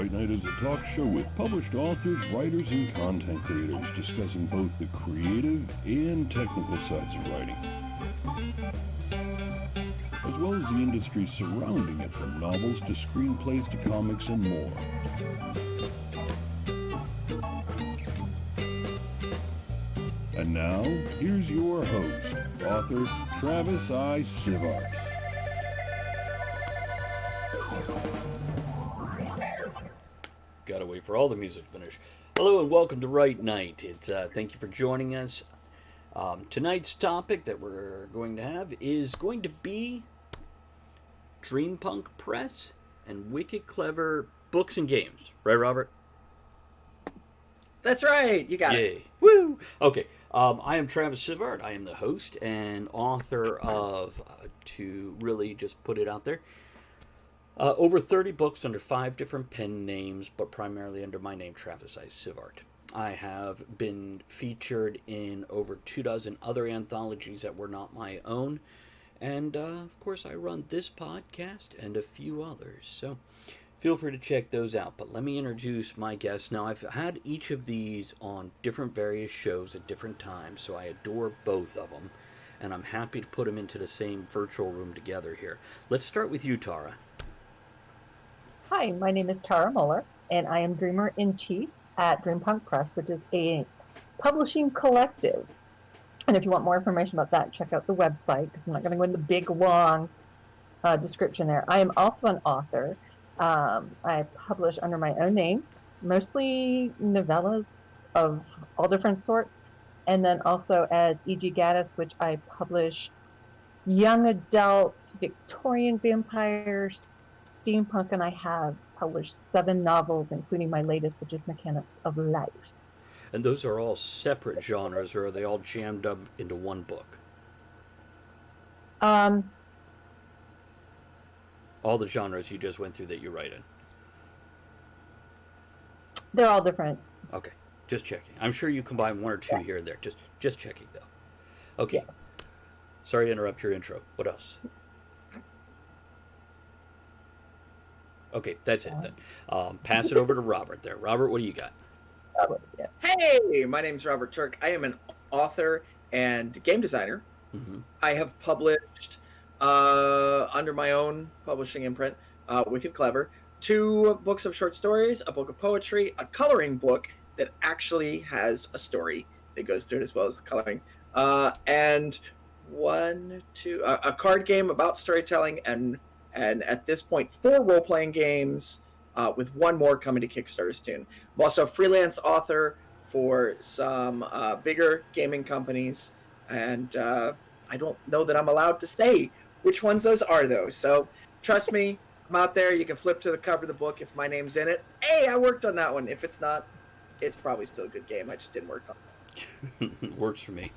Write Night is a talk show with published authors, writers, and content creators discussing both the creative and technical sides of writing, as well as the industry surrounding it, from novels to screenplays to comics and more. And now, here's your host, author Travis I. Sivart. Gotta wait for all the music to finish. Hello and welcome to Write Night. Thank you for joining us. Tonight's topic that we're going to have is going to be Dreampunk Press and Wicked Clever Books and Games. Right, Robert? That's right. You got it. Yay. Woo! Okay. I am Travis Sivart. I am the host and author of, to really just put it out there, over 30 books under 5 different pen names, but primarily under my name, Travis I. Sivart. I have been featured in over 24 other anthologies that were not my own. And, of course, I run this podcast and a few others. So feel free to check those out. But let me introduce my guests. Now, I've had each of these on different various shows at different times, so I adore both of them. And I'm happy to put them into the same virtual room together here. Let's start with you, Tara. Hi, my name is Tara Moeller, and I am Dreamer-in-Chief at Dreampunk Press, which is a publishing collective. And if you want more information about that, check out the website, because I'm not going to go into the big, long description there. I am also an author. I publish under my own name, mostly novellas of all different sorts, and then also as E.G. Gaddis, which I publish young adult Victorian vampires, steampunk, and I have published 7 novels, including my latest, which is Mechanics of Life. And those are all separate genres, or are they all jammed up into one book? All the genres you just went through that you write in. They're all different. Okay, just checking. I'm sure you combine one or two here and there. Just checking, though. Okay. Yeah. Sorry to interrupt your intro. What else? Okay, that's it then. Pass it over to Robert there. Robert, what do you got? Hey, my name's Robert Turk. I am an author and game designer. Mm-hmm. I have published under my own publishing imprint, Wicked Clever, 2 books of short stories, a book of poetry, a coloring book that actually has a story that goes through it as well as the coloring, and a card game about storytelling, and at this point 4 role-playing games, with 1 more coming to Kickstarter soon. I'm also a freelance author for some bigger gaming companies, and I don't know that I'm allowed to say which ones those are, though. So trust me, I'm out there. You can flip to the cover of the book if my name's in it. Hey, I worked on that one. If it's not, it's probably still a good game. I just didn't work on it. Works for me.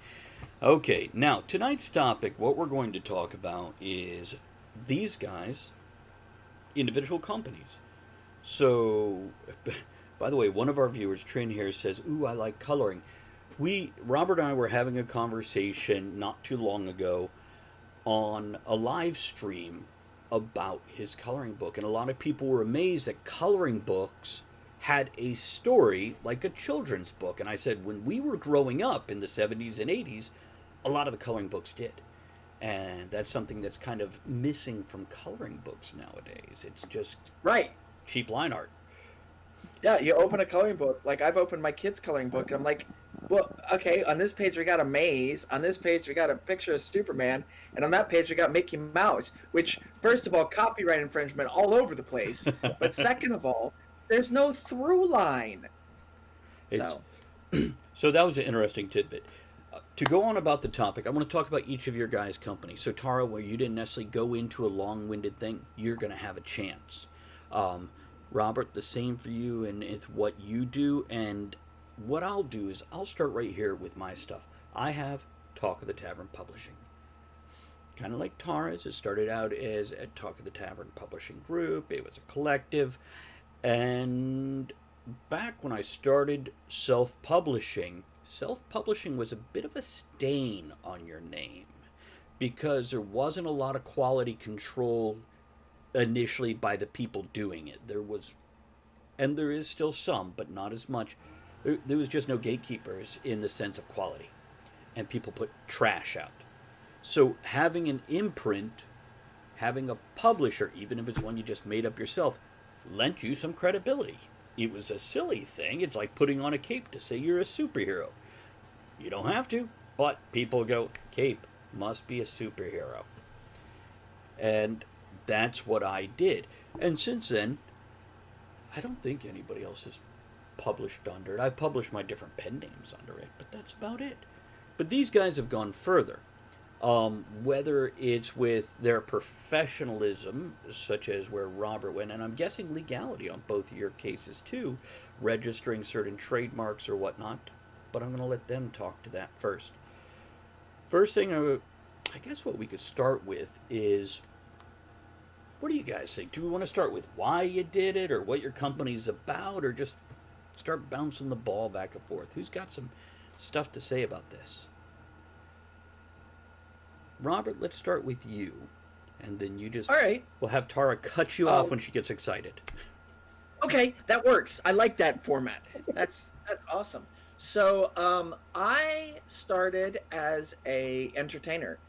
Okay, now tonight's topic, what we're going to talk about is these guys, individual companies. So, by the way, one of our viewers, Trin here, says, "Ooh, I like coloring." Robert and I were having a conversation not too long ago on a live stream about his coloring book, and a lot of people were amazed that coloring books had a story like a children's book. And I said, when we were growing up in the 70s and 80s, a lot of the coloring books did. And that's something that's kind of missing from coloring books nowadays. It's just right. Cheap line art. Yeah, you open a coloring book. Like, I've opened my kid's coloring book, and I'm like, well, okay, on this page we got a maze, on this page we got a picture of Superman, and on that page we got Mickey Mouse, which, first of all, copyright infringement all over the place, but second of all, there's no through line. So that was an interesting tidbit. To go on about the topic, I want to talk about each of your guys' companies. So, Tara, where you didn't necessarily go into a long-winded thing, you're going to have a chance. Robert, the same for you and it's what you do. And what I'll do is I'll start right here with my stuff. I have Talk of the Tavern Publishing. Kind of like Tara's, it started out as a Talk of the Tavern Publishing group. It was a collective. And back when I started self-publishing was a bit of a stain on your name because there wasn't a lot of quality control initially by the people doing it. There was and there is still some, but not as much. There was just no gatekeepers in the sense of quality, and people put trash out. So having an imprint, having a publisher, even if it's one you just made up yourself, lent you some credibility. It was a silly thing. It's like putting on a cape to say you're a superhero. You don't have to, but people go, cape must be a superhero. And that's what I did. And since then, I don't think anybody else has published under it. I've published my different pen names under it, but that's about it. But these guys have gone further. Whether it's with their professionalism, such as where Robert went, and I'm guessing legality on both of your cases too, registering certain trademarks or whatnot, but I'm going to let them talk to that first. First thing, I guess what we could start with is, what do you guys think? Do we want to start with why you did it, or what your company's about, or just start bouncing the ball back and forth? Who's got some stuff to say about this? Robert, let's start with you, and then you just... All right. We'll have Tara cut you off when she gets excited. Okay, that works. I like that format. That's awesome. So I started as a entertainer,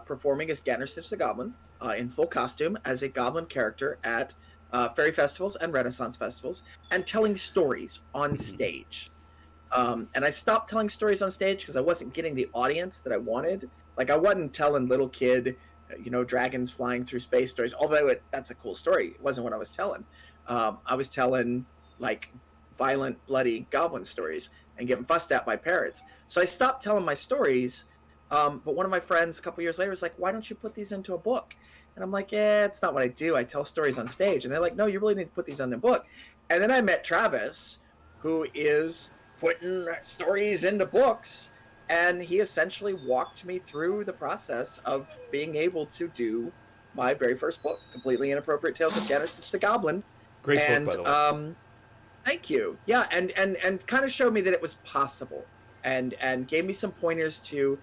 performing as Ganner Stitch the Goblin in full costume as a goblin character at fairy festivals and Renaissance festivals, and telling stories on stage. And I stopped telling stories on stage because I wasn't getting the audience that I wanted. Like, I wasn't telling little kid, dragons flying through space stories, although that's a cool story. It wasn't what I was telling. I was telling, like, violent, bloody goblin stories and getting fussed at by parrots. So I stopped telling my stories, but one of my friends a couple years later was like, why don't you put these into a book? And I'm like, yeah, it's not what I do. I tell stories on stage. And they're like, no, you really need to put these on the book. And then I met Travis, who is putting stories into books. And he essentially walked me through the process of being able to do my very first book, Completely Inappropriate Tales of Ganner Stitch the Goblin. Great book, by the way. Thank you. Yeah, and kind of showed me that it was possible, and gave me some pointers to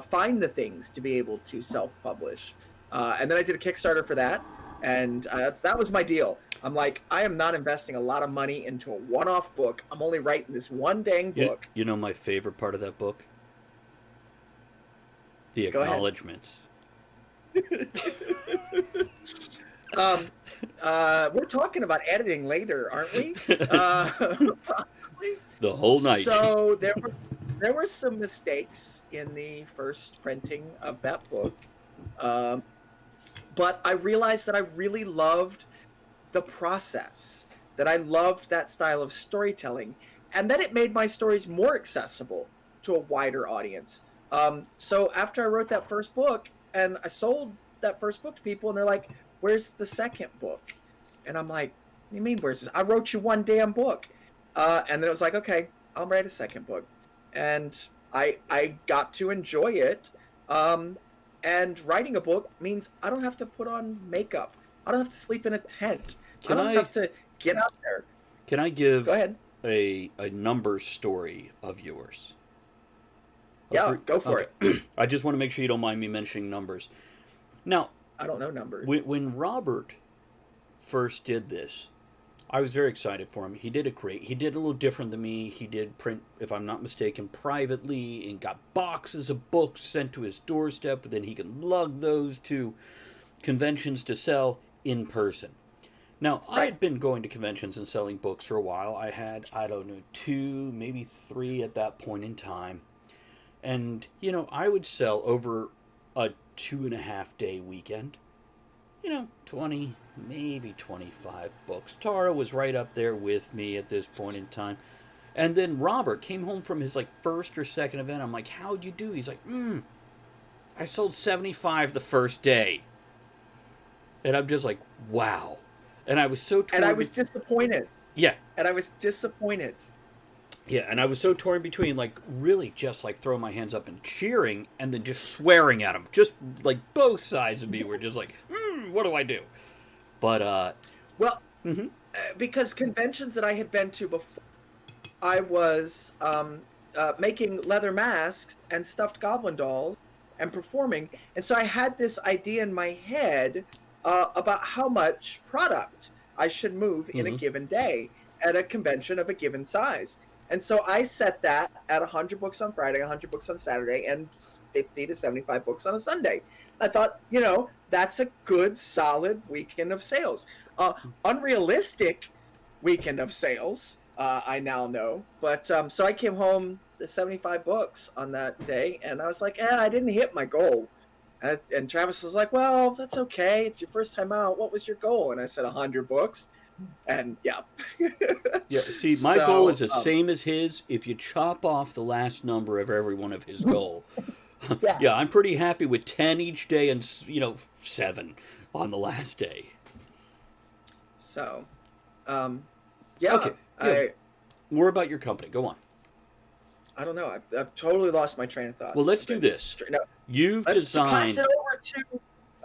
find the things to be able to self-publish. And then I did a Kickstarter for that, and that was my deal. I'm like, I am not investing a lot of money into a one-off book. I'm only writing this one dang book. You know my favorite part of that book? The Go acknowledgments. We're talking about editing later, aren't we? The whole night. So there were some mistakes in the first printing of that book, but I realized that I really loved the process, that I loved that style of storytelling, and that it made my stories more accessible to a wider audience. So after I wrote that first book, and I sold that first book to people, and they're like, where's the second book? And I'm like, what do you mean, where's this? I wrote you one damn book. And then it was like, okay, I'll write a second book. And I got to enjoy it. And writing a book means I don't have to put on makeup. I don't have to sleep in a tent. I don't have to get out there. Can I give Go ahead. a number story of yours? Yeah, go for it. I just want to make sure you don't mind me mentioning numbers. Now, I don't know numbers. When Robert first did this, I was very excited for him. He did it great. He did a little different than me. He did print, if I'm not mistaken, privately, and got boxes of books sent to his doorstep, but then he can lug those to conventions to sell in person. Now, I had been going to conventions and selling books for a while. I had, 2, maybe 3 at that point in time. And, I would sell over a 2.5-day weekend, 20, maybe 25 books. Tara was right up there with me at this point in time. And then Robert came home from his first or second event. I'm like, how'd you do? He's like, I sold 75 the first day. And I'm just like, wow. And I was so torn. And I was disappointed. Yeah. And I was disappointed. Yeah, and I was so torn between, really just, throwing my hands up and cheering, and then just swearing at him. Just, both sides of me were just like, what do I do? But, Well, because conventions that I had been to before, I was making leather masks and stuffed goblin dolls and performing. And so I had this idea in my head about how much product I should move in a given day at a convention of a given size. And so I set that at 100 books on Friday, 100 books on Saturday, and 50 to 75 books on a Sunday. I thought, that's a good, solid weekend of sales. Unrealistic weekend of sales, I now know. But so I came home to 75 books on that day, and I was like, I didn't hit my goal. And Travis was like, well, that's okay. It's your first time out. What was your goal? And I said 100 books. And yeah. Yeah, see, my goal is the same as his if you chop off the last number of every one of his goal. Yeah, I'm pretty happy with 10 each day and, 7 on the last day. So, Okay, yeah. More about your company. Go on. I don't know. I've totally lost my train of thought. Well, let's do this. No, You've designed. Pass it over to.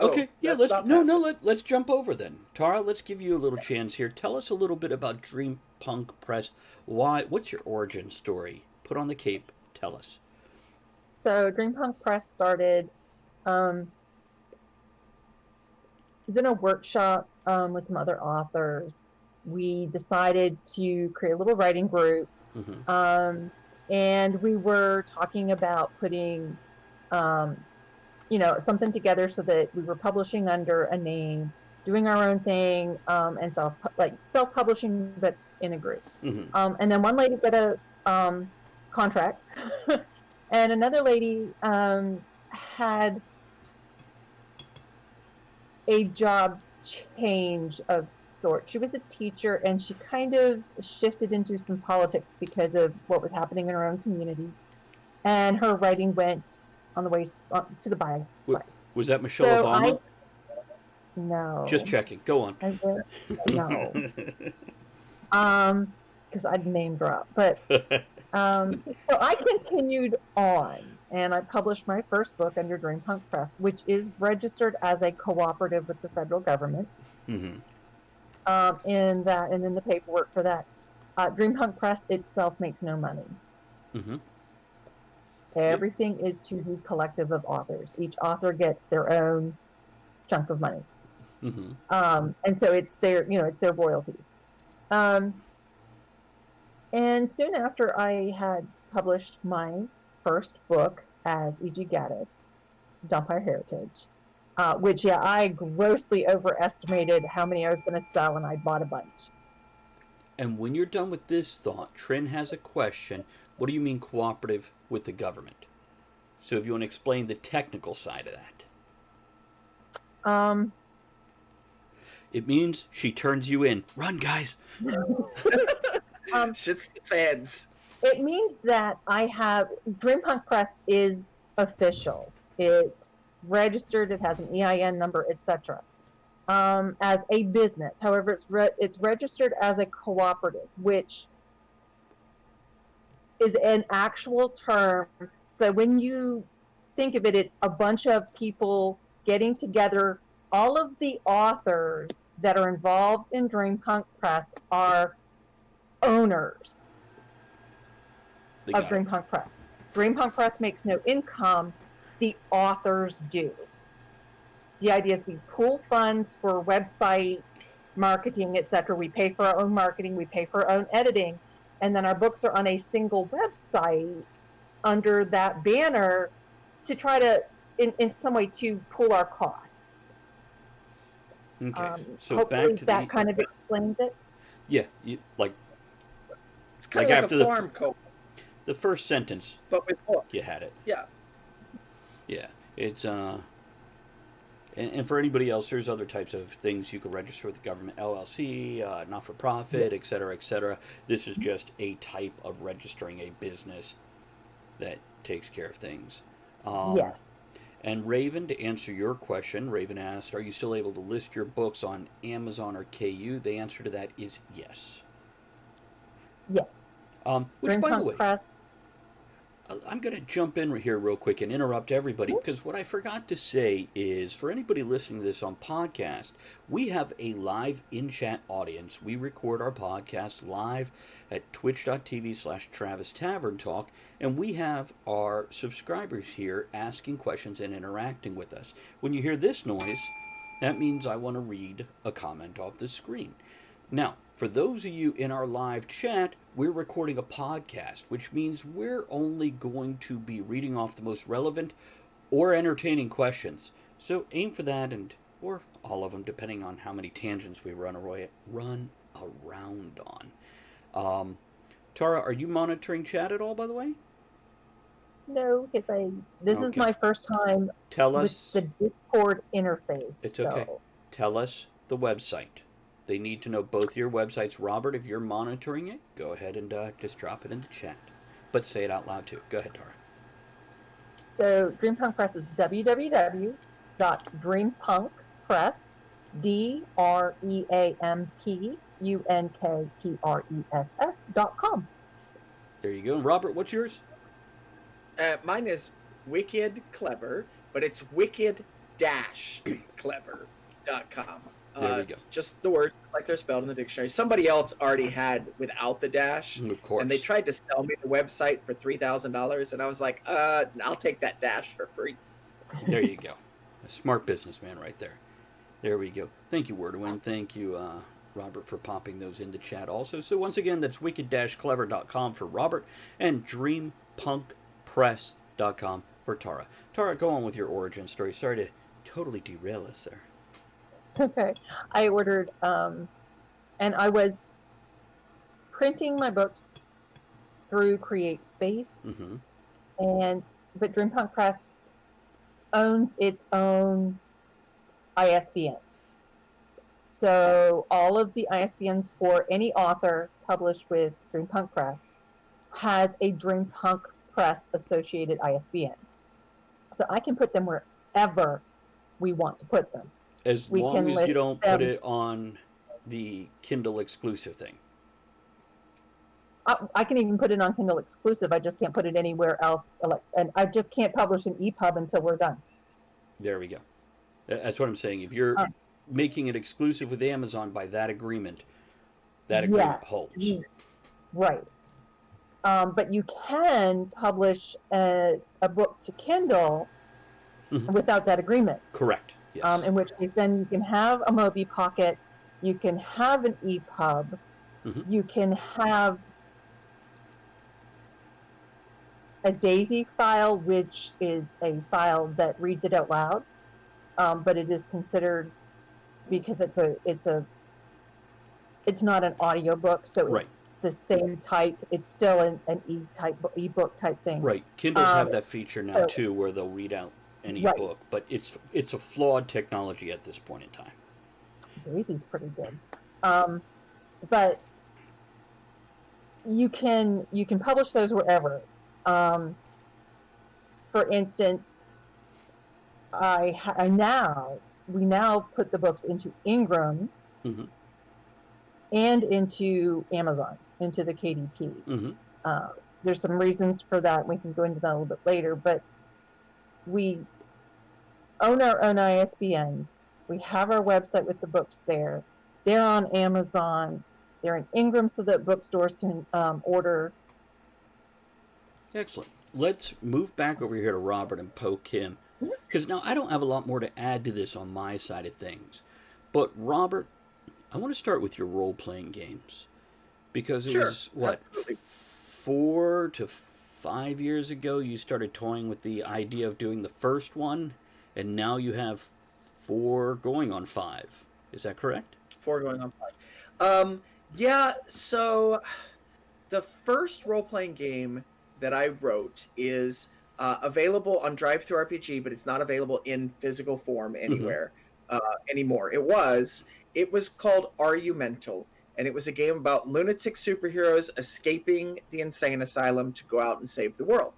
Okay, yeah. Let's jump over then. Tara, let's give you a little chance here. Tell us a little bit about Dreampunk Press. What's your origin story? Put on the cape. Tell us. So Dreampunk Press started. Was in a workshop with some other authors. We decided to create a little writing group, and we were talking about putting. Something together so that we were publishing under a name, doing our own thing, and self-publishing, but in a group. And then one lady got a contract, and another lady had a job change of sort. She was a teacher, and she kind of shifted into some politics because of what was happening in her own community, and her writing went on the way to the bias side. Was that Michelle Obama? No. Just checking. Go on. No. Because I'd name drop. But so I continued on, and I published my first book under Dreampunk Press, which is registered as a cooperative with the federal government. And then the paperwork for that. Dreampunk Press itself makes no money. Everything is to the collective of authors. Each author gets their own chunk of money. And so it's their royalties. And soon after I had published my first book as E.G. Gaddis, Vampire Heritage, which, I grossly overestimated how many I was going to sell, and I bought a bunch. And when you're done with this thought, Trin has a question. What do you mean cooperative with the government? So if you want to explain the technical side of that. It means she turns you in. Run, guys. Shit's the fans. It means that Dreampunk Press is official. It's registered. It has an EIN number, etc. As a business. However, it's registered as a cooperative, which is an actual term. So when you think of it, it's a bunch of people getting together. All of the authors that are involved in Dreampunk Press are owners of Dreampunk Press. Dreampunk Press makes no income. The authors do. The idea is we pool funds for website marketing, etc. We pay for our own marketing. We pay for our own editing. And then our books are on a single website under that banner to try to, in some way, to pool our costs. Okay, so hopefully back to that kind of explains it. Yeah, it's kind of like after a farm code. The first sentence, but with books. You had it. Yeah. Yeah, it's and for anybody else, there's other types of things you can register with the government, LLC, not-for-profit, et cetera, et cetera. This is just a type of registering a business that takes care of things. Yes. And Raven, to answer your question, Raven asked, are you still able to list your books on Amazon or KU? The answer to that is yes. Yes. Which, by the way, Press. I'm going to jump in here real quick and interrupt everybody, because what I forgot to say is, for anybody listening to this on podcast, we have a live in-chat audience. We record our podcast live at twitch.tv/Travis Tavern Talk, and we have our subscribers here asking questions and interacting with us. When you hear this noise, that means I want to read a comment off the screen. Now, for those of you in our live chat, we're recording a podcast, which means we're only going to be reading off the most relevant or entertaining questions. So aim for that, or all of them, depending on how many tangents we run around on. Tara, are you monitoring chat at all, by the way? No, because this is my first time Tell with us. the Discord interface. It's okay. Tell us the website. They need to know both your websites. Robert, if you're monitoring it, go ahead and just drop it in the chat. But say it out loud, too. Go ahead, Tara. So Dreampunk Press is www.dreampunkpress, DREAMPUNKPRESS.com. There you go. And Robert, what's yours? Mine is Wicked Clever, but it's wicked-clever.com. There we go. Just the words like they're spelled in the dictionary. Somebody else already had without the dash. Of course. And they tried to sell me the website for $3,000, and I was like, I'll take that dash for free. There you go. A smart businessman right there. There we go. Thank you, Wordwin. Thank you, Robert, for popping those into chat also. So once again, that's wicked-clever.com for Robert and dreampunkpress.com for Tara. Tara, go on with your origin story. Sorry to totally derail us there. It's okay. I ordered, and I was printing my books through Create Space, but Dreampunk Press owns its own ISBNs. So all of the ISBNs for any author published with Dreampunk Press has a Dreampunk Press associated ISBN. So I can put them wherever we want to put them. As long as you don't put it on the Kindle exclusive thing. I can even put it on Kindle exclusive. I just can't put it anywhere else. And I just can't publish an EPUB until we're done. There we go. That's what I'm saying. If you're making it exclusive with Amazon by that agreement holds. Right. But you can publish a book to Kindle without that agreement. Correct. Yes. In which case then you can have a Mobi Pocket, you can have an EPUB, you can have a DAISY file, which is a file that reads it out loud, but it is considered, because it's not an audiobook, so it's the same type. It's still an ebook type thing. Right. Kindles have that feature now too, where they'll read out any book, but it's a flawed technology at this point in time. Daisy's pretty good, but you can publish those wherever. For instance, we now put the books into Ingram and into Amazon, into the KDP. There's some reasons for that. We can go into that a little bit later, but we own our own ISBNs. We have our website with the books there. They're on Amazon. They're in Ingram so that bookstores can order. Excellent. Let's move back over here to Robert and poke him. Because now I don't have a lot more to add to this on my side of things. But Robert, I want to start with your role-playing games. Because it was, absolutely. 4 to 5 years ago you started toying with the idea of doing the first one, and now you have 4 going on 5. Is that correct? 4 going on 5. Yeah, so the first role-playing game that I wrote is available on Drive-Thru RPG, but it's not available in physical form anywhere anymore. It was called Are You Mental? And it was a game about lunatic superheroes escaping the insane asylum to go out and save the world.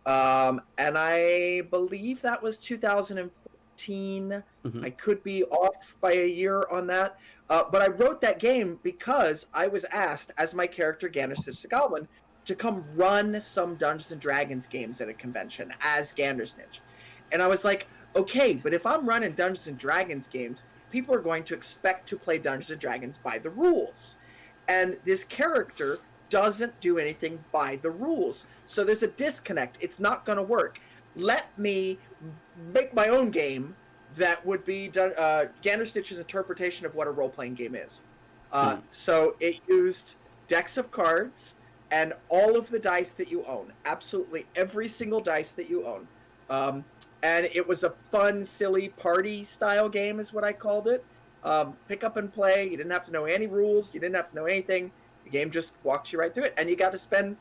And I believe that was 2014. I could be off by a year on that. But I wrote that game because I was asked, as my character Gandersnitch the Goblin, to come run some Dungeons & Dragons games at a convention as Gandersnitch. And I was like, okay, but if I'm running Dungeons & Dragons games, people are going to expect to play Dungeons & Dragons by the rules. And this character doesn't do anything by the rules. So there's a disconnect. It's not going to work. Let me make my own game that would be Gandersnitch's interpretation of what a role-playing game is. So it used decks of cards and all of the dice that you own, absolutely every single dice that you own. And it was a fun, silly party style game is what I called it. Pick up and play. You didn't have to know any rules. You didn't have to know anything. The game just walks you right through it. And you got to spend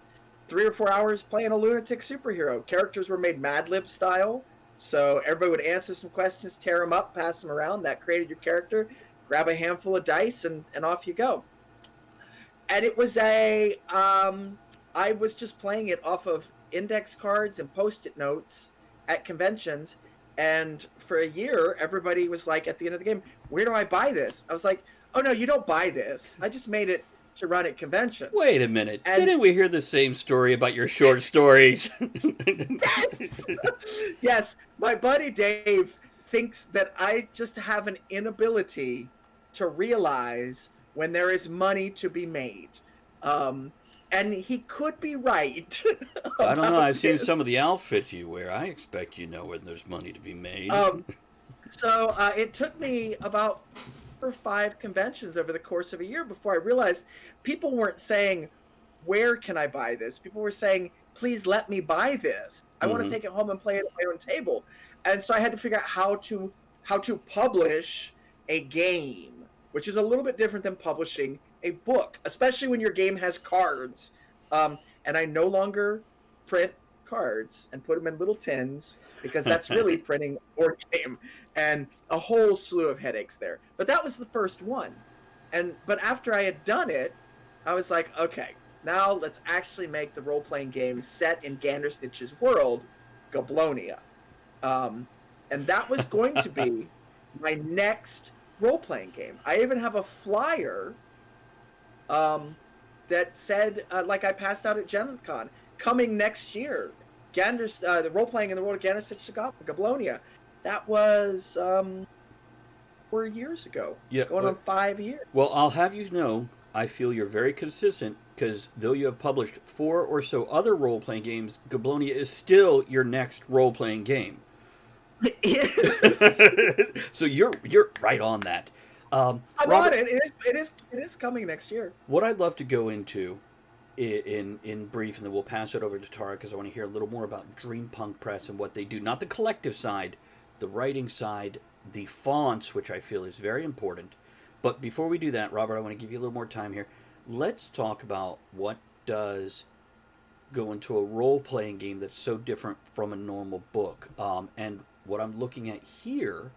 3 or 4 hours playing a lunatic superhero. Characters were made Mad Lib style. So everybody would answer some questions, tear them up, pass them around. That created your character. Grab a handful of dice and off you go. And it was I was just playing it off of index cards and Post-it notes at conventions. And for a year, everybody was like, at the end of the game, where do I buy this? I was like, oh, no, you don't buy this. I just made it to run at conventions. Wait a minute. And didn't we hear the same story about your short stories? yes! Yes. My buddy Dave thinks that I just have an inability to realize when there is money to be made. And he could be right. I don't know. I've seen this. some of the outfits you wear. I expect you know when there's money to be made. So it took me about 4 or 5 conventions over the course of a year before I realized people weren't saying, where can I buy this? People were saying, please let me buy this. I want to take it home and play it at my own table. And so I had to figure out how to publish a game, which is a little bit different than publishing a book, especially when your game has cards. And I no longer print cards and put them in little tins because that's really printing a board game, and a whole slew of headaches there. But that was the first one. But after I had done it, I was like, okay, now let's actually make the role-playing game set in Ganderstitch's world, Goblonia. And that was going to be my next role-playing game. I even have a flyer that said, like I passed out at Gen Con, coming next year, the role-playing in the world of Ganderstitch Goblonia. That was 4 years ago, going on 5 years. Well, I'll have you know, I feel you're very consistent, because though you have published 4 or so other role-playing games, Goblonia is still your next role-playing game. It is. So you're right on that. I'm Robert, on it. It is coming next year. What I'd love to go into in brief, and then we'll pass it over to Tara, because I want to hear a little more about Dreampunk Press and what they do. Not the collective side, the writing side, the fonts, which I feel is very important. But before we do that, Robert, I want to give you a little more time here. Let's talk about what does go into a role-playing game that's so different from a normal book. And what I'm looking at here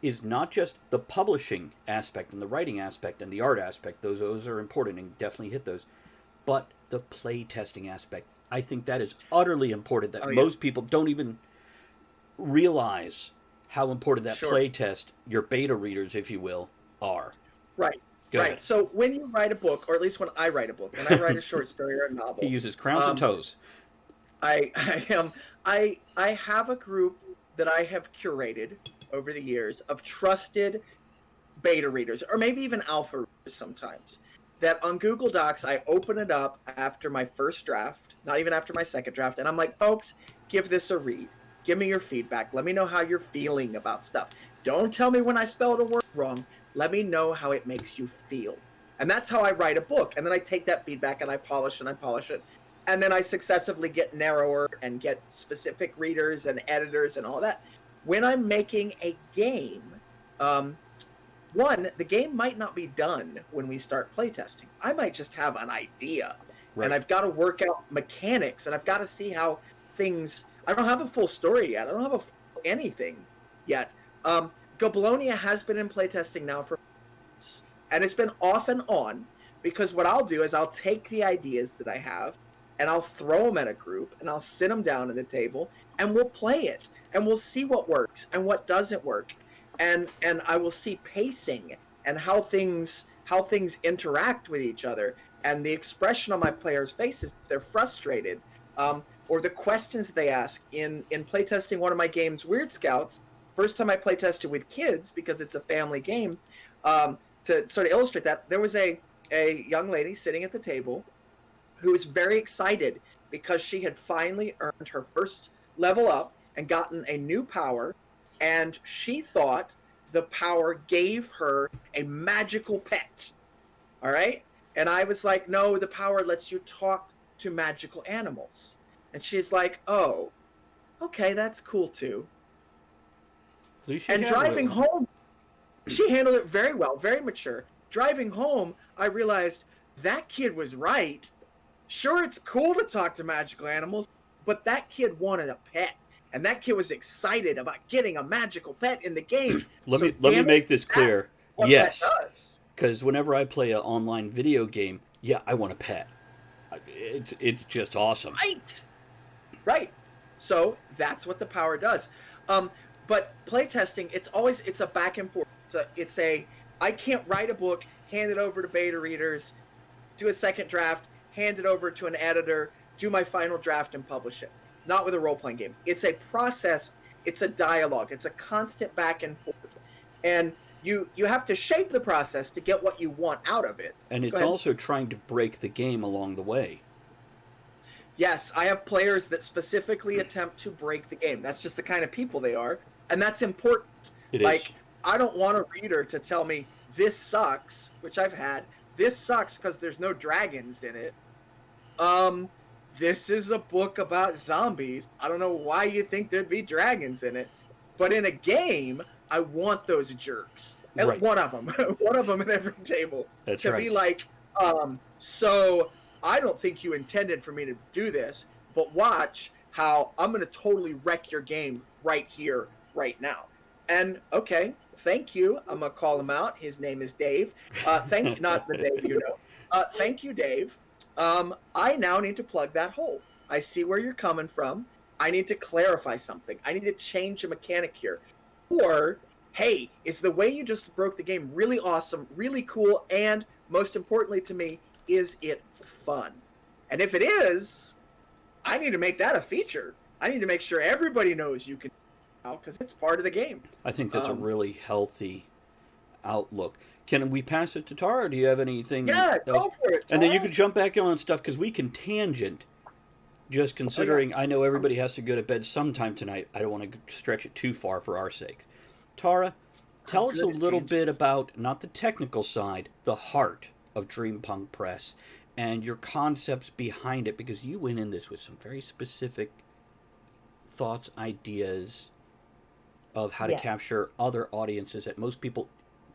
is not just the publishing aspect and the writing aspect and the art aspect. Those are important and definitely hit those. But the play testing aspect. I think that is utterly important that most people don't even realize how important that play test, your beta readers, if you will, are. Right. Go ahead. So when you write a book, or at least when I write a book, when I write a short story or a novel, He uses crowns and toes. I have a group that I have curated over the years of trusted beta readers, or maybe even alpha readers sometimes, that on Google Docs, I open it up after my first draft, not even after my second draft, and I'm like, folks, give this a read. Give me your feedback. Let me know how you're feeling about stuff. Don't tell me when I spelled a word wrong. Let me know how it makes you feel. And that's how I write a book. And then I take that feedback and I polish it. And then I successively get narrower and get specific readers and editors and all that. When I'm making a game, the game might not be done when we start playtesting. I might just have an idea. Right. And I've got to work out mechanics, and I've got to see how things... I don't have a full story yet. I don't have anything yet. Goblonia has been in playtesting now for months, and it's been off and on, because what I'll do is I'll take the ideas that I have and I'll throw them at a group and I'll sit them down at the table and we'll play it and we'll see what works and what doesn't work, and I will see pacing and how things interact with each other and the expression on my players' faces if they're frustrated, or the questions they ask. In playtesting one of my games, Weird Scouts, first time I playtested with kids because it's a family game, to sort of illustrate that, there was a young lady sitting at the table who was very excited because she had finally earned her first level up and gotten a new power, and she thought the power gave her a magical pet. All right. And I was like, no, the power lets you talk to magical animals. And she's like, oh, okay, that's cool too. At least And driving home, she handled it very well, very mature. Driving home, I realized that kid was right. Sure, it's cool to talk to magical animals, but that kid wanted a pet. And that kid was excited about getting a magical pet in the game. Let me make this clear. Yes. That does. Because whenever I play an online video game, yeah, I want a pet. It's just awesome. Right. So that's what the power does. But playtesting, it's a back and forth. I can't write a book, hand it over to beta readers, do a second draft, hand it over to an editor, do my final draft, and publish it. Not with a role-playing game. It's a process. It's a dialogue. It's a constant back and forth. And you have to shape the process to get what you want out of it. And it's also trying to break the game along the way. Yes, I have players that specifically attempt to break the game. That's just the kind of people they are. And that's important. It is. I don't want a reader to tell me, this sucks, which I've had. This sucks because there's no dragons in it. This is a book about zombies. I don't know why you think there'd be dragons in it. But in a game, I want those jerks. And right. One of them at every table. That's to right. be like, so I don't think you intended for me to do this, but watch how I'm going to totally wreck your game right here, right now. And, okay, thank you. I'm going to call him out. His name is Dave. Thank you, not the Dave you know. Thank you, Dave. I now need to plug that hole. I see where you're coming from. I need to clarify something. I need to change a mechanic here. Or, hey, is the way you just broke the game really awesome, really cool, and most importantly to me, is it fun? And if it is, I need to make that a feature. I need to make sure everybody knows you can, because it's part of the game. I think that's a really healthy outlook. Can we pass it to Tara, or do you have anything? Yeah, go for it, Tara. And then you can jump back on stuff, because we can tangent, just considering I know everybody has to go to bed sometime tonight. I don't want to stretch it too far for our sake. Tara, tell us a little bit about, not the technical side, the heart of Dreampunk Press and your concepts behind it, because you went in this with some very specific thoughts, ideas of how to capture other audiences that most people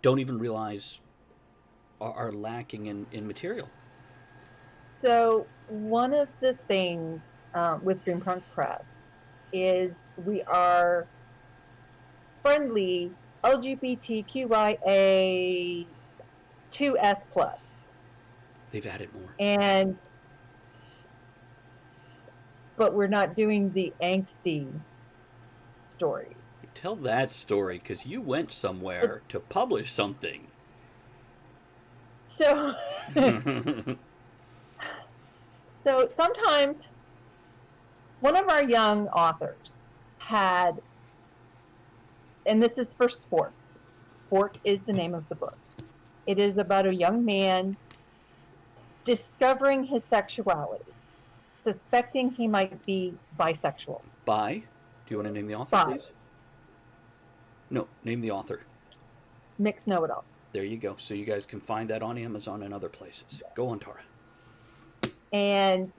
don't even realize are lacking in material. So one of the things with Dreampunk Press is we are friendly LGBTQIA 2S+. They've added more. But we're not doing the angsty stories. Tell that story, because you went somewhere to publish something. So, so sometimes one of our young authors had, and this is for Sport. Sport is the name of the book. It is about a young man discovering his sexuality, suspecting he might be bisexual. Bi? Do you want to name the author, please? No, name the author. Mix Know-It-All. There you go. So you guys can find that on Amazon and other places. Go on, Tara. And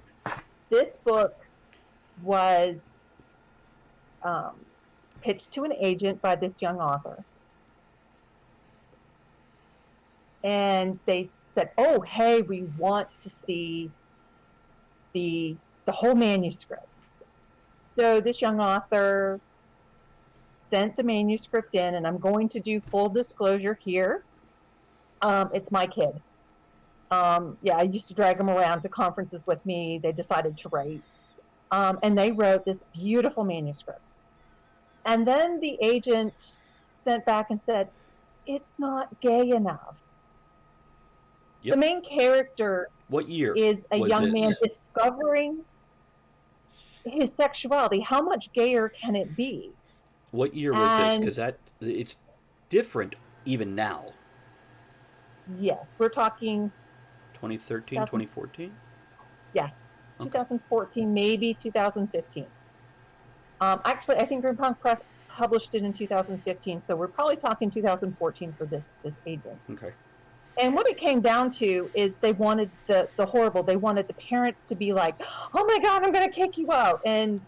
this book was pitched to an agent by this young author. And they said, oh, hey, we want to see the whole manuscript. So this young author sent the manuscript in, and I'm going to do full disclosure here. It's my kid. I used to drag them around to conferences with me. They decided to write. And they wrote this beautiful manuscript. And then the agent sent back and said, it's not gay enough. Yep. The main character what year is a young man discovering his sexuality. How much gayer can it be? What year was this? Because it's different even now. Yes, we're talking 2013, 2014? Yeah, okay. 2014, maybe 2015. Actually, I think Dreampunk Press published it in 2015, so we're probably talking 2014 for this agent. Okay. And what it came down to is they wanted the horrible. They wanted the parents to be like, "Oh my God, I'm going to kick you out." And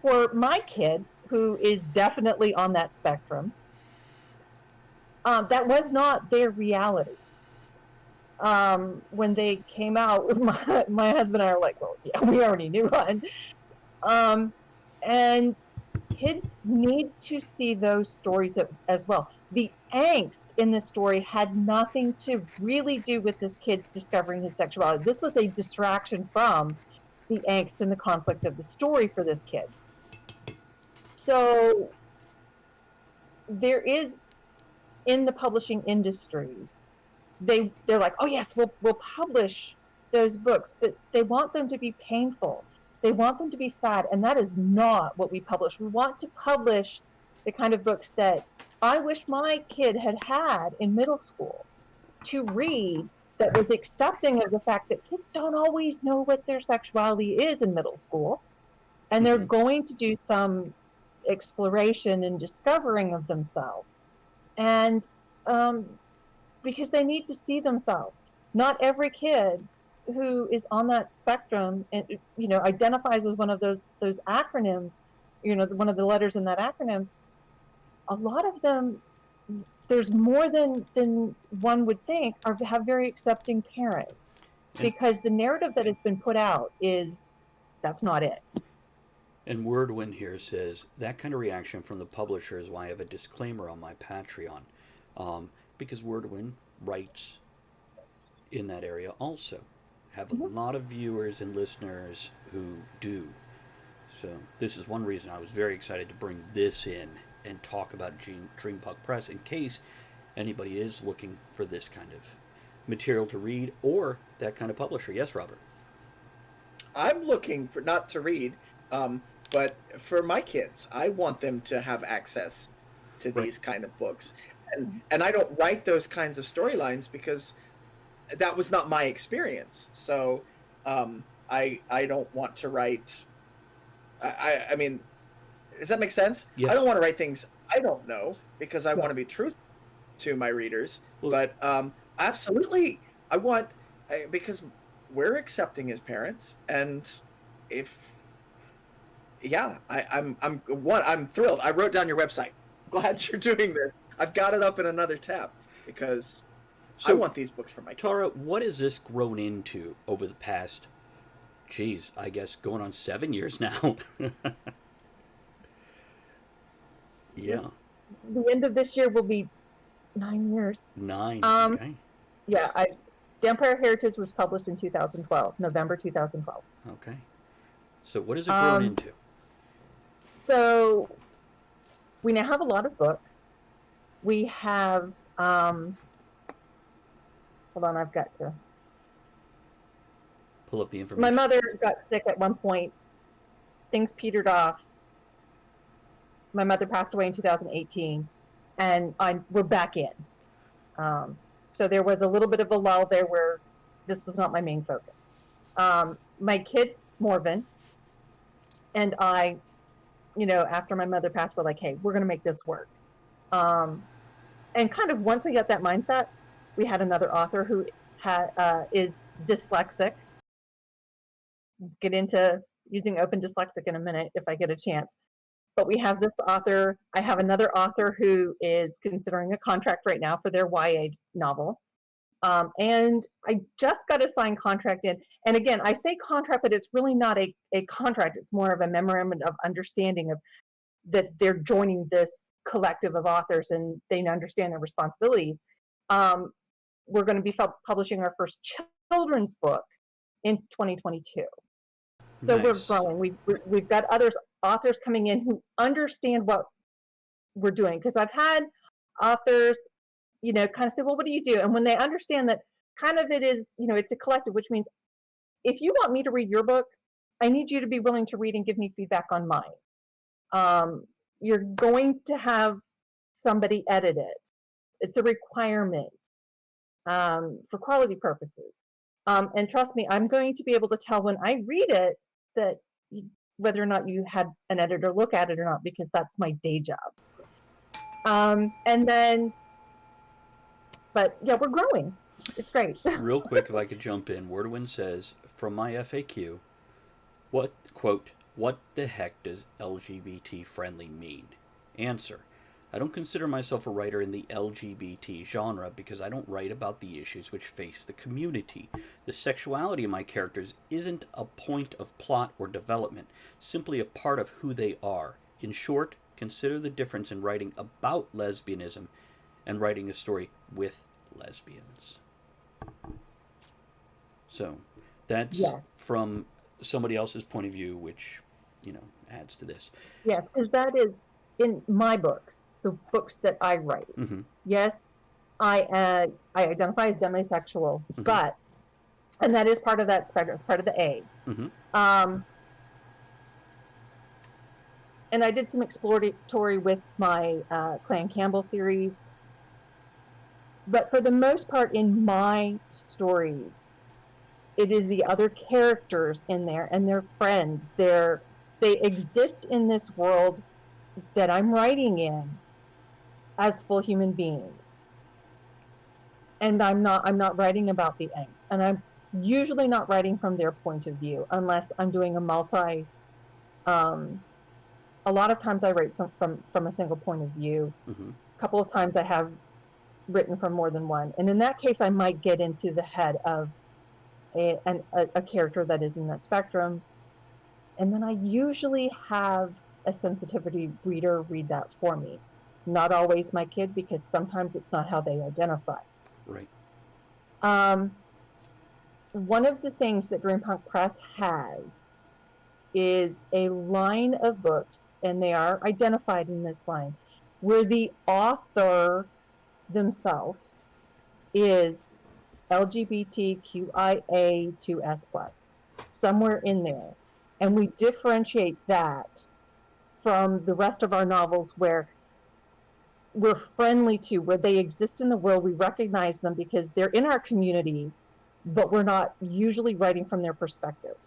for my kid, who is definitely on that spectrum, that was not their reality. When they came out, my husband and I are like, "Well, yeah, we already knew one." And kids need to see those stories as well. The angst in this story had nothing to really do with this kid discovering his sexuality. This was a distraction from the angst and the conflict of the story for this kid. So there is, in the publishing industry, they're like, "Oh yes, we'll publish those books," but they want them to be painful. They want them to be sad, and that is not what we publish. We want to publish the kind of books that I wish my kid had in middle school to read, that was accepting of the fact that kids don't always know what their sexuality is in middle school, and they're going to do some exploration and discovering of themselves. And because they need to see themselves. Not every kid who is on that spectrum and identifies as one of those acronyms, one of the letters in that acronym. A lot of them, there's more than one would think, have very accepting parents, because the narrative that has been put out is that's not it. And Wordwin here says that kind of reaction from the publisher is why I have a disclaimer on my Patreon. Because Wordwin writes in that area also. Have a lot of viewers and listeners who do. So this is one reason I was very excited to bring this in and talk about Dreampunk Press in case anybody is looking for this kind of material to read or that kind of publisher. Yes, Robert? I'm looking for, not to read, but for my kids. I want them to have access to these kind of books. And I don't write those kinds of storylines because that was not my experience. So I don't want to write. I mean, does that make sense? Yes. I don't want to write things I don't know because I want to be truthful to my readers. Well, but absolutely, I want, because we're accepting as parents, and I'm thrilled. I wrote down your website. Glad you're doing this. I've got it up in another tab because I want these books for my kids. Tara, what has this grown into over the past, I guess going on 7 years now? Yeah. The end of this year will be 9 years. 9. Okay. Yeah, Vampire Heritage was published in 2012, November 2012. Okay. So what has it grown into? So we now have a lot of books. We have, hold on, I've got to pull up the information. My mother got sick at one point. Things petered off. My mother passed away in 2018, and we're back in. So there was a little bit of a lull there where this was not my main focus. My kid, Morven, and I, after my mother passed, were like, hey, we're going to make this work. And kind of once we got that mindset, we had another author who is dyslexic. Get into using Open Dyslexic in a minute if I get a chance. But we have this author. I have another author who is considering a contract right now for their YA novel. And I just got a signed contract in. And again, I say contract, but it's really not a contract. It's more of a memorandum of understanding of that they're joining this collective of authors and they understand their responsibilities. We're going to be publishing our first children's book in 2022. So nice. We're growing. We've got authors coming in who understand what we're doing. Because I've had authors, kind of say, well, what do you do? And when they understand that kind of it is, it's a collective, which means if you want me to read your book, I need you to be willing to read and give me feedback on mine. You're going to have somebody edit it. It's a requirement for quality purposes. And trust me, I'm going to be able to tell when I read it that whether or not you had an editor look at it or not, because that's my day job. And then but yeah, we're growing. It's great. Real quick, if I could jump in, Wordwin says, from my FAQ, what, quote, what the heck does LGBT friendly mean? Answer, I don't consider myself a writer in the LGBT genre because I don't write about the issues which face the community. The sexuality of my characters isn't a point of plot or development, simply a part of who they are. In short, consider the difference in writing about lesbianism and writing a story with lesbians. So that's from somebody else's point of view, which, adds to this. Yes, because that is in my books, the books that I write. Mm-hmm. Yes, I identify as demisexual, but, and that is part of that spectrum, it's part of the A. Mm-hmm. And I did some exploratory with my Clan Campbell series. But for the most part, in my stories, it is the other characters in there and their friends. They exist in this world that I'm writing in as full human beings. And I'm not writing about the angst. And I'm usually not writing from their point of view unless I'm doing a lot of times I write from a single point of view. Mm-hmm. A couple of times I have written from more than one. And in that case, I might get into the head of a character that is in that spectrum. And then I usually have a sensitivity reader read that for me. Not always my kid, because sometimes it's not how they identify. Right. One of the things that Dreampunk Press has is a line of books, and they are identified in this line, where the author themselves is LGBTQIA2S+, somewhere in there. And we differentiate that from the rest of our novels where we're friendly to, where they exist in the world, we recognize them because they're in our communities, but we're not usually writing from their perspective.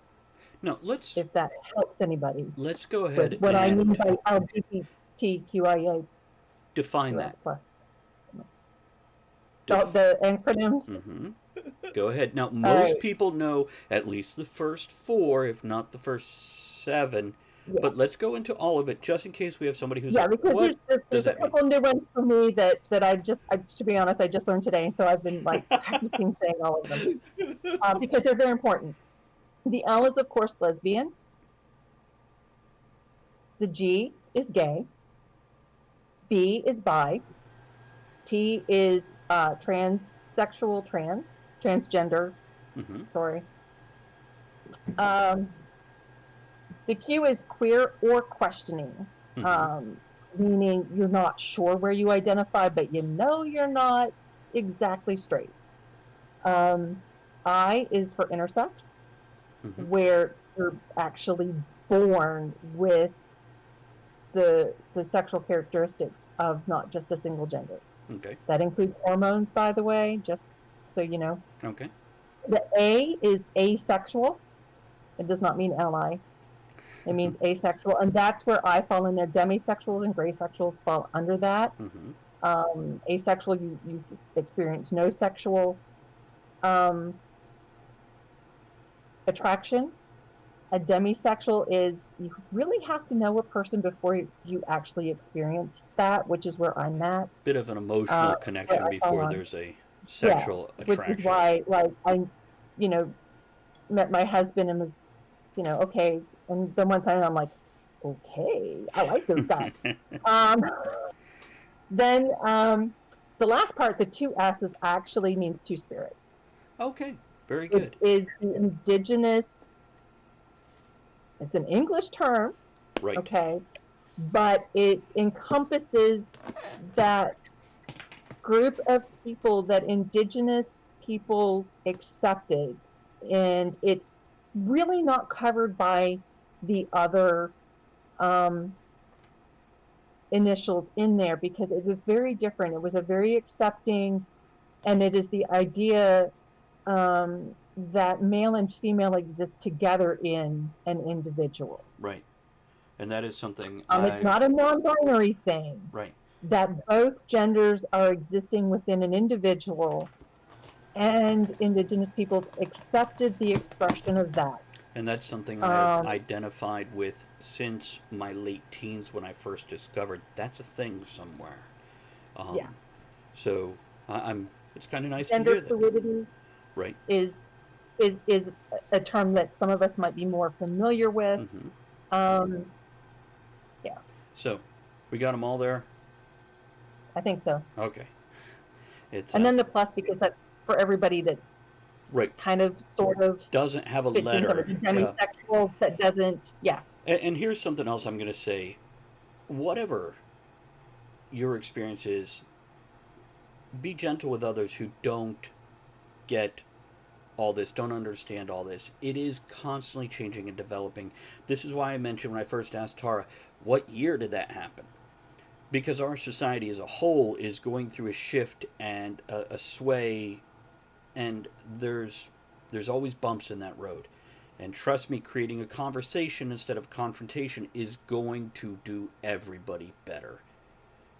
No, if that helps anybody. Let's go ahead what I mean by LGBTQIA. Define that. The acronyms. Mm-hmm. Go ahead. Now, most people know at least the first 4, if not the first 7. Yeah. But let's go into all of it, just in case we have somebody who's like, what there's a couple new ones for me that to be honest, I just learned today, so I've been practicing saying all of them because they're very important. The L is, of course, lesbian. The G is gay. B is bi. T is transsexual, transgender. Mm-hmm. Sorry. The Q is queer or questioning, meaning you're not sure where you identify, but you're not exactly straight. I is for intersex, where you're actually born with the sexual characteristics of not just a single gender. Okay. That includes hormones, by the way, just so you know. Okay. The A is asexual. It does not mean ally. It means asexual, and that's where I fall in there. Demisexuals and gray sexuals fall under that. Mm-hmm. Asexual, you've experienced no sexual attraction. A demisexual is you really have to know a person before you actually experience that, which is where I'm at. Bit of an emotional connection before there's a sexual attraction. Which is why, I, met my husband and was, okay. And then one time I'm like, okay, I like this guy. Then the last part, the 2 S's, actually means two-spirit. Okay, very good. It is the indigenous. It's an English term, right? Okay, but it encompasses that group of people that indigenous peoples accepted, and it's really not covered by the other initials in there because it is very different. It was a very accepting, and it is the idea that male and female exist together in an individual. Right. And that is something it's not a non-binary thing. Right. that both genders are existing within an individual, and Indigenous peoples accepted the expression of that. And that's something I have Um, identified with since my late teens when I first discovered that's a thing somewhere. Um, yeah, so I'm. It's kind of nice to gender hear that. fluidity Right. is is a term that some of us might be more familiar with. Hmm. Um, yeah, So, we got them all there. I think so. Okay. It's And then the plus, because that's for everybody that right. kind of sort of Doesn't have a fits in, some of letter. the Yeah. demisexuals that doesn't, yeah. And here's something else I'm going to say. Whatever your experience is, be gentle with others who don't get all this, don't understand all this. It is constantly changing and developing. This is why I mentioned when I first asked Tara, what year did that happen? Because our society as a whole is going through a shift and a sway, and there's always bumps in that road. And trust me, creating a conversation instead of confrontation is going to do everybody better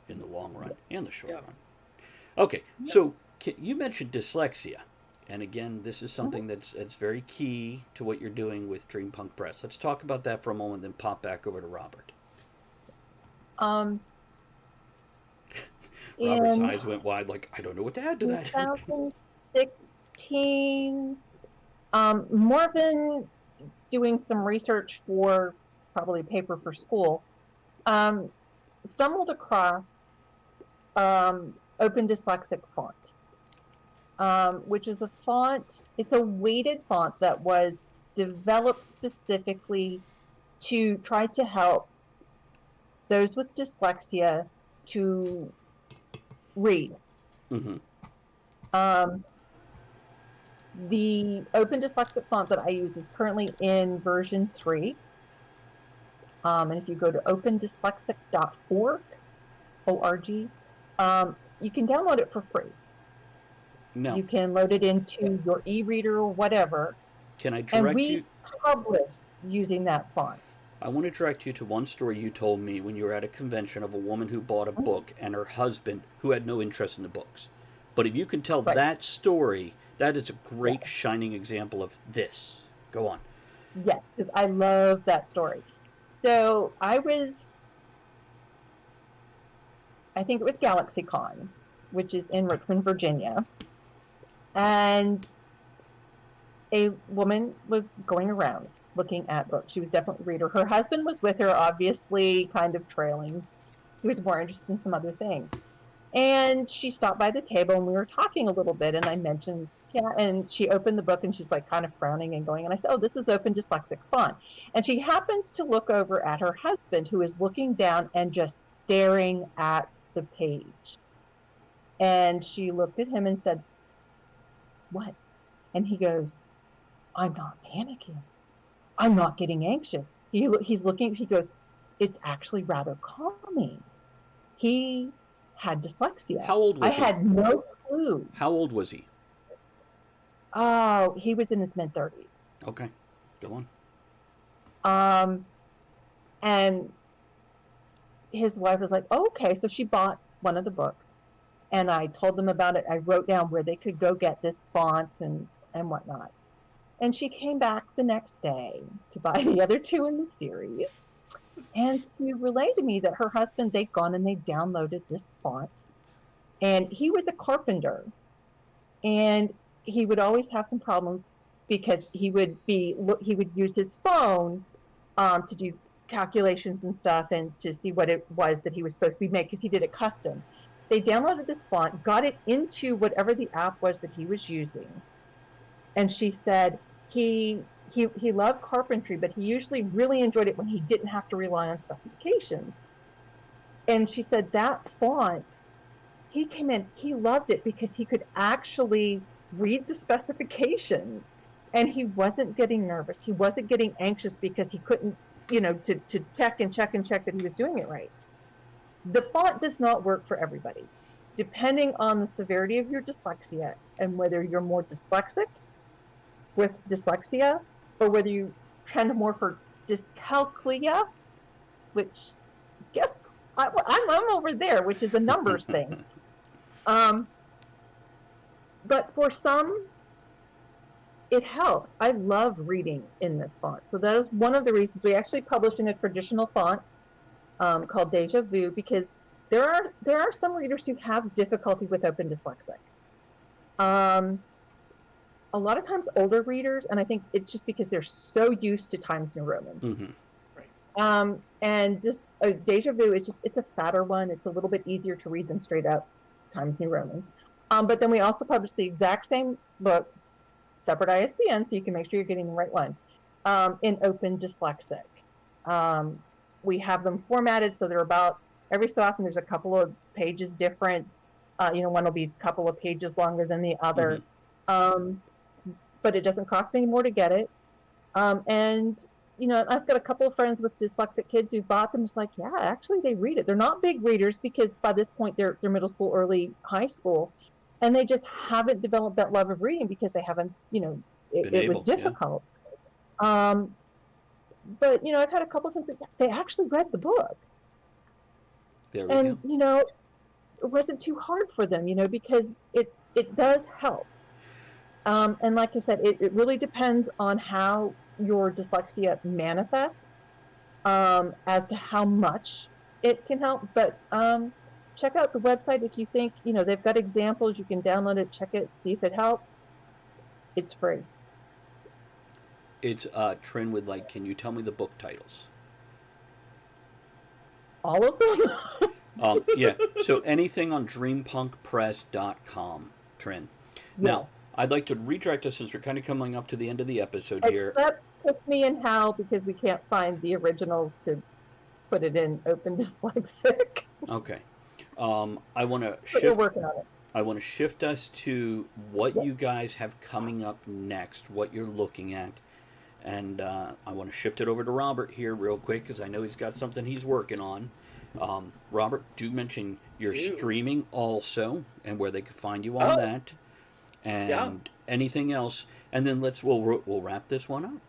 in the long run and the short Yeah. run. Okay, so you mentioned dyslexia. And again, this is something that's very key to what you're doing with Dreampunk Press. Let's talk about that for a moment, then pop back over to Robert. Um, Robert's in eyes went wide, like, I don't know what to add to that. 2016, Morven, doing some research for probably a paper for school, stumbled across Open Dyslexic Font, which is a font, it's a weighted font that was developed specifically to try to help those with dyslexia to read. Mm-hmm. The Open Dyslexic font that I use is currently in version 3. And if you go to opendyslexic.org, O-R-G, you can download it for free. Now, You can load it into your e-reader or whatever. can I And direct we you? publish using that font. I want to direct you to one story you told me when you were at a convention of a woman who bought a book and her husband who had no interest in the books. But if you can tell Right. that story, that is a great Yeah. shining example of this. Go on. Yes, because I love that story. So I think it was GalaxyCon, which is in Richmond, Virginia. And a woman was going around looking at books. She was definitely a reader. Her husband was with her, obviously kind of trailing. He was more interested in some other things. And she stopped by the table and we were talking a little bit, and I mentioned, yeah, and she opened the book and she's like kind of frowning and going, and I said, oh, this is Open Dyslexic Font. And she happens to look over at her husband, who is looking down and just staring at the page. And she looked at him and said, what? And he goes, I'm not panicking. I'm not getting anxious. He's looking, he goes, it's actually rather calming. He had dyslexia. How old was I he? had no clue. How old was he? Oh, he was in his mid-30s. Okay, go on. And his wife was like, oh, okay. So she bought one of the books, and I told them about it. I wrote down where they could go get this font and whatnot. And she came back the next day to buy the other 2 in the series. And to relay to me that her husband, they'd gone and they downloaded this font. And he was a carpenter. And he would always have some problems because he would use his phone to do calculations and stuff and to see what it was that he was supposed to be made, because he did it custom. They downloaded this font, got it into whatever the app was that he was using. And she said he loved carpentry, but he usually really enjoyed it when he didn't have to rely on specifications. And she said that font, he came in, he loved it because he could actually read the specifications, and he wasn't getting nervous. He wasn't getting anxious because he couldn't, to check that he was doing it right. The font does not work for everybody, depending on the severity of your dyslexia and whether you're more dyslexic with dyslexia or whether you trend more for dyscalculia, which guess I'm over there, which is a numbers thing. But for some, it helps. I love reading in this font. So that is one of the reasons we actually published in a traditional font called Deja Vu, because there are some readers who have difficulty with Open Dyslexic. A lot of times older readers, and I think it's just because they're so used to Times New Roman. Mm-hmm. And just Deja Vu is it's a fatter one. It's a little bit easier to read than straight up Times New Roman. But then we also published the exact same book, separate ISBN, so you can make sure you're getting the right one, in Open Dyslexic. We have them formatted so they're about, every so often there's a couple of pages difference. One will be a couple of pages longer than the other. Mm-hmm. But it doesn't cost any more to get it. And I've got a couple of friends with dyslexic kids who bought them. It's like, yeah, actually they read it. They're not big readers because by this point they're middle school, early high school, and they just haven't developed that love of reading because they haven't, it was difficult. Yeah. But I've had a couple of friends that they actually read the book. There we go. It wasn't too hard for them, because it does help. And like I said, it really depends on how your dyslexia manifests, as to how much it can help. But check out the website if you think, they've got examples. You can download it, check it, see if it helps. It's free. It's Trin would like, can you tell me the book titles? All of them? Yeah. So anything on dreampunkpress.com, Trin. Yes. Now, I'd like to redirect us, since we're kind of coming up to the end of the episode here. Except Put Me in Hell, because we can't find the originals to put it in Open Dyslexic. Okay. I want to shift. We're working on it. I want to shift us to what you guys have coming up next, what you're looking at. And I want to shift it over to Robert here real quick, because I know he's got something he's working on. Robert, do mention your streaming also, and where they can find you on that. And anything else, and then we'll wrap this one up.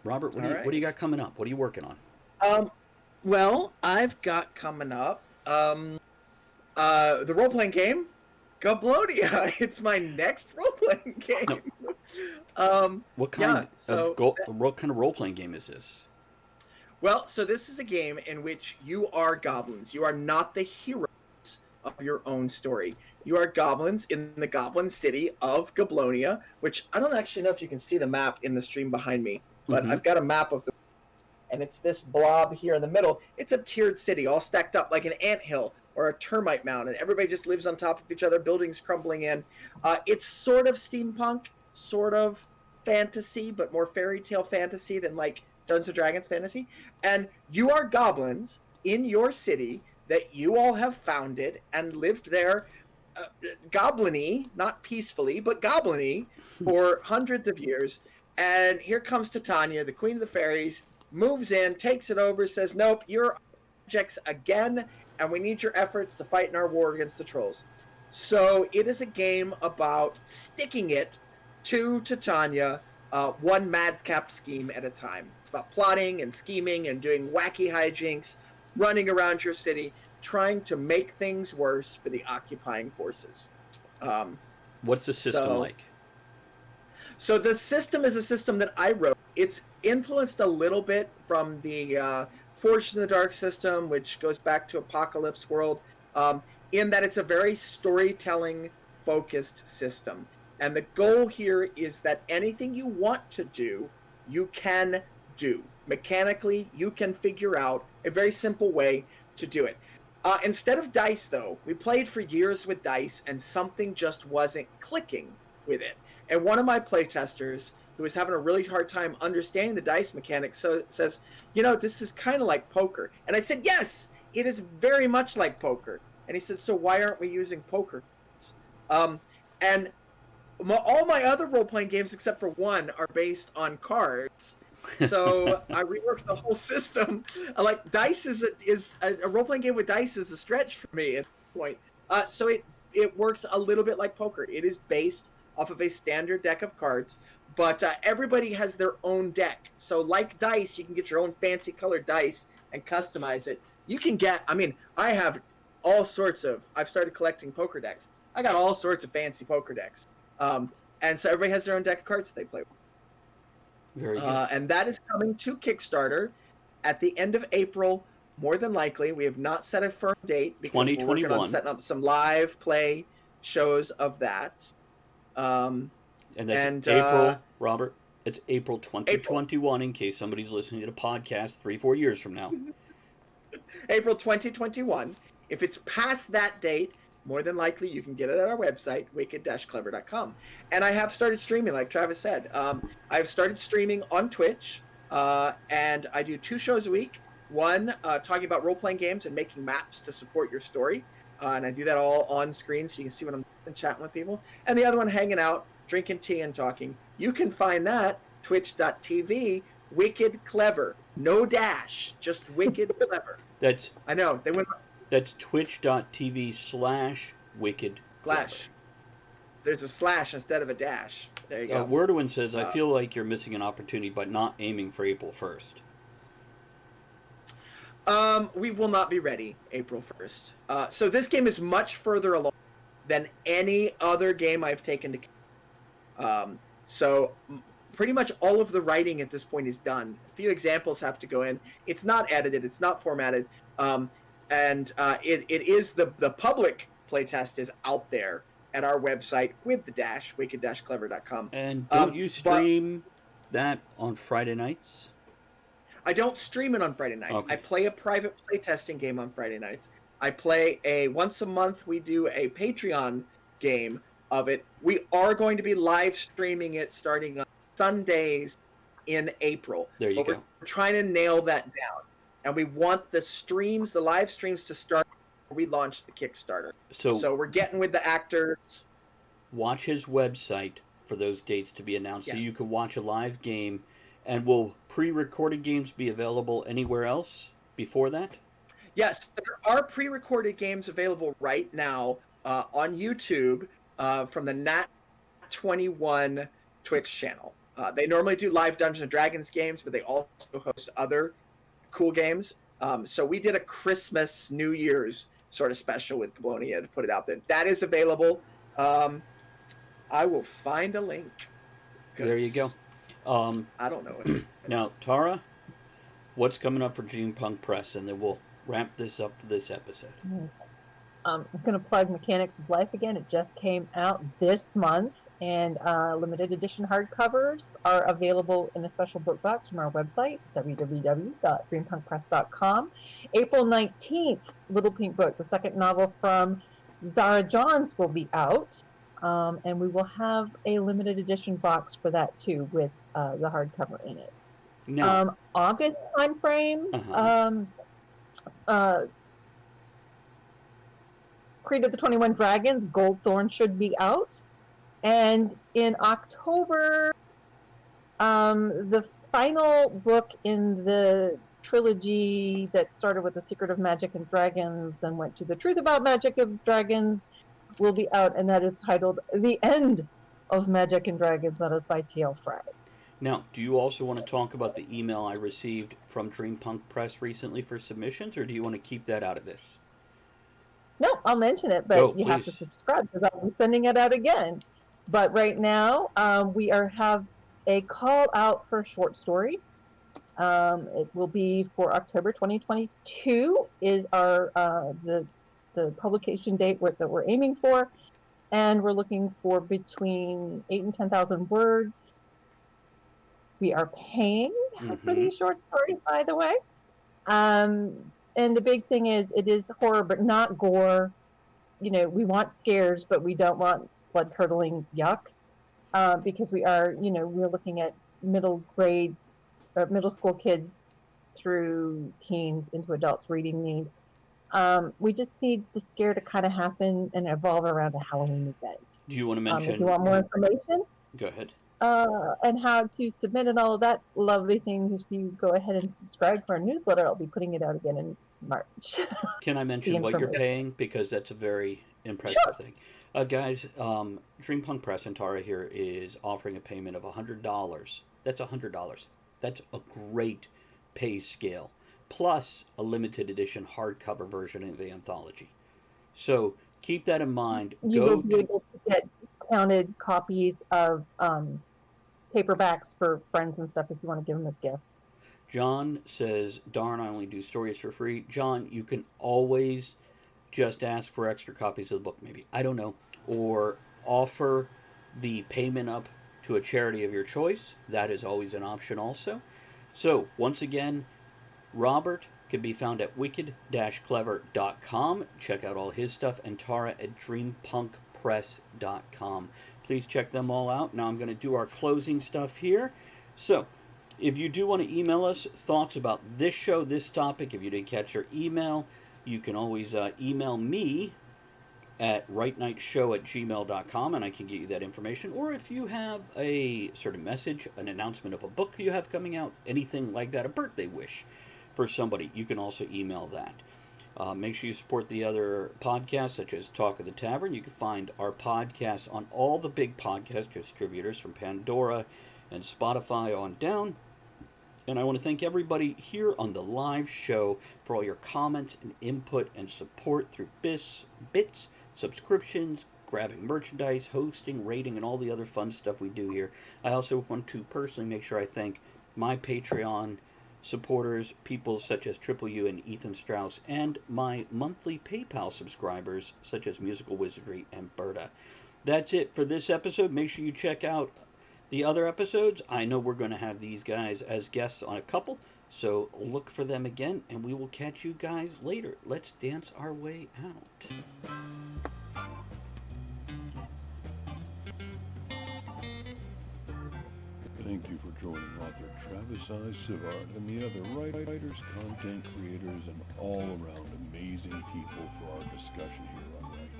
Robert, what do you got coming up? What are you working on? Well, I've got coming up the role-playing game, Goblonia. It's my next role-playing game. No. What kind of role-playing game is this? Well, so this is a game in which you are goblins. You are not the heroes of your own story. You are goblins in the goblin city of Goblonia, which I don't actually know if you can see the map in the stream behind me, but I've got a map of and it's this blob here in the middle. It's a tiered city, all stacked up like an anthill or a termite mound, and everybody just lives on top of each other, buildings crumbling in. It's sort of steampunk, sort of fantasy, but more fairy tale fantasy than like Dungeons & Dragons fantasy. And you are goblins in your city that you all have founded and lived there goblin-y, not peacefully, but goblin-y for hundreds of years. And here comes Titania, the queen of the fairies, moves in, takes it over, says, nope, you're objects again, and we need your efforts to fight in our war against the trolls. So it is a game about sticking it to Titania, one madcap scheme at a time. It's about plotting and scheming and doing wacky hijinks, running around your city, trying to make things worse for the occupying forces. What's the system like? So the system is a system that I wrote. It's influenced a little bit from the Forged in the Dark system, which goes back to Apocalypse World, in that it's a very storytelling-focused system. And the goal here is that anything you want to do, you can do. Mechanically, you can figure out a very simple way to do it. Instead of dice, though, we played for years with dice, and something just wasn't clicking with it. And one of my playtesters, who was having a really hard time understanding the dice mechanics, says, this is kind of like poker. And I said, yes, it is very much like poker. And he said, so why aren't we using poker? And all my other role-playing games, except for one, are based on cards. So I reworked the whole system. Like, dice is a role-playing game with dice is a stretch for me at this point. So it works a little bit like poker. It is based off of a standard deck of cards, but everybody has their own deck. So like dice, you can get your own fancy colored dice and customize it you can get. I mean, I have all sorts of. I've started collecting poker decks. I got all sorts of fancy poker decks, and so everybody has their own deck of cards that they play with. Very good. And that is coming to Kickstarter at the end of April, more than likely. We have not set a firm date because we're working on 2021. setting up some live play shows of that. And that's and, April, Robert. It's April 2021 in case somebody's listening to the podcast 3-4 years from now. April 2021. If it's past that date, more than likely you can get it at our website, wicked-clever.com. And I have started streaming, like Travis said. I've started streaming on Twitch, and I do 2 shows a week. One, talking about role-playing games and making maps to support your story. And I do that all on screen so you can see what I'm doing, chatting with people. And the other one, hanging out, drinking tea and talking. You can find that, twitch.tv, Wicked Clever. No dash, just Wicked Clever. I know, they went... That's twitch.tv/Wicked Slash. There's a slash instead of a dash. There you go. Wordwin says, I feel like you're missing an opportunity by not aiming for April 1st. We will not be ready April 1st. So this game is much further along than any other game I've taken to... So pretty much all of the writing at this point is done. A few examples have to go in. It's not edited. It's not formatted. And it is the public playtest is out there at our website with the dash, wicked-clever.com. And don't you stream that on Friday nights? I don't stream it on Friday nights. Okay. I play a private playtesting game on Friday nights. I play once a month, we do a Patreon game of it. We are going to be live streaming it starting on Sundays in April. There you go. We're trying to nail that down. And we want the live streams to start before we launch the Kickstarter. So we're getting with the actors. Watch his website for those dates to be announced so Yes. you can watch a live game. And will pre-recorded games be available anywhere else before that? Yes, there are pre-recorded games available right now on YouTube from the Nat21 Twitch channel. They normally do live Dungeons & Dragons games, but they also host other cool games. So we did a Christmas, New Year's sort of special with Gablonia to put it out there. That is available. I will find a link. There you go. I don't know it. Now, Tara, what's coming up for Dreampunk Press? And then we'll wrap this up for this episode. I'm going to plug Mechanics of Life again. It just came out this month, and limited edition hardcovers are available in a special book box from our website, www.dreampunkpress.com. April 19th, Little Pink Book, the second novel from Zara Johns, will be out, and we will have a limited edition box for that too, with the hardcover in it. Now, August timeframe. Creed of the 21 Dragons, Goldthorn should be out. And in October, the final book in the trilogy that started with The Secret of Magic and Dragons and went to The Truth About Magic and Dragons will be out, and that is titled The End of Magic and Dragons. That is by T.L. Frey. Now, do you also want to talk about the email I received from Dreampunk Press recently for submissions, or do you want to keep that out of this? No, I'll mention it, but you have to please. subscribe because I'll be sending it out again. But right now, we have a call out for short stories. It will be for October 2022 is our the publication date that we're aiming for, and we're looking for between 8,000 and 10,000 words. We are paying for these short stories, by the way. And the big thing is, it is horror, but not gore. You know, we want scares, but we don't want blood-curdling yuck, because we're looking at middle school kids through teens into adults reading these. We just need the scare to kind of happen and evolve around a Halloween event. Do you want to mention... If you want more information... Go ahead. And how to submit and all of that lovely things, if you go ahead and subscribe for our newsletter, I'll be putting it out again in March. Can I mention what you're paying? Because that's a very impressive thing. Guys, Dreampunk Press and Tara here is offering a payment of $100. That's $100. That's a great pay scale. plus a limited edition hardcover version of the anthology. So keep that in mind. You will be able to get discounted copies of paperbacks for friends and stuff if you want to give them as gifts. John says, darn, I only do stories for free. John, you can always just ask for extra copies of the book, maybe. I don't know. Or offer the payment up to a charity of your choice. That is always an option also. So, once again, Robert can be found at wicked-clever.com. Check out all his stuff. And Tara at dreampunkpress.com. Please check them all out. Now I'm going to do our closing stuff here. So, if you do want to email us thoughts about this show, this topic, if you didn't catch your email, you can always email me at rightnightshow@gmail.com, and I can get you that information. Or if you have a certain message, an announcement of a book you have coming out, anything like that, a birthday wish for somebody, you can also email that. Make sure you support the other podcasts, such as Talk of the Tavern. You can find our podcasts on all the big podcast distributors, from Pandora and Spotify on down. And I want to thank everybody here on the live show for all your comments and input and support through bits, subscriptions, grabbing merchandise, hosting, rating, and all the other fun stuff we do here. I also want to personally make sure I thank my Patreon supporters, people such as Triple U and Ethan Strauss, and my monthly PayPal subscribers, such as Musical Wizardry and Berta. That's it for this episode. Make sure you check out the other episodes. I know we're going to have these guys as guests on a couple, so look for them again, and we will catch you guys later. Let's dance our way out. Thank you for joining author Travis I. Sivart and the other writers, content creators, and all-around amazing people for our discussion here on Writing.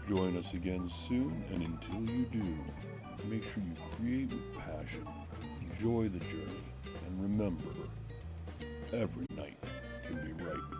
Join us again soon, and until you do, make sure you create with passion, enjoy the journey, and remember, every night can be writing.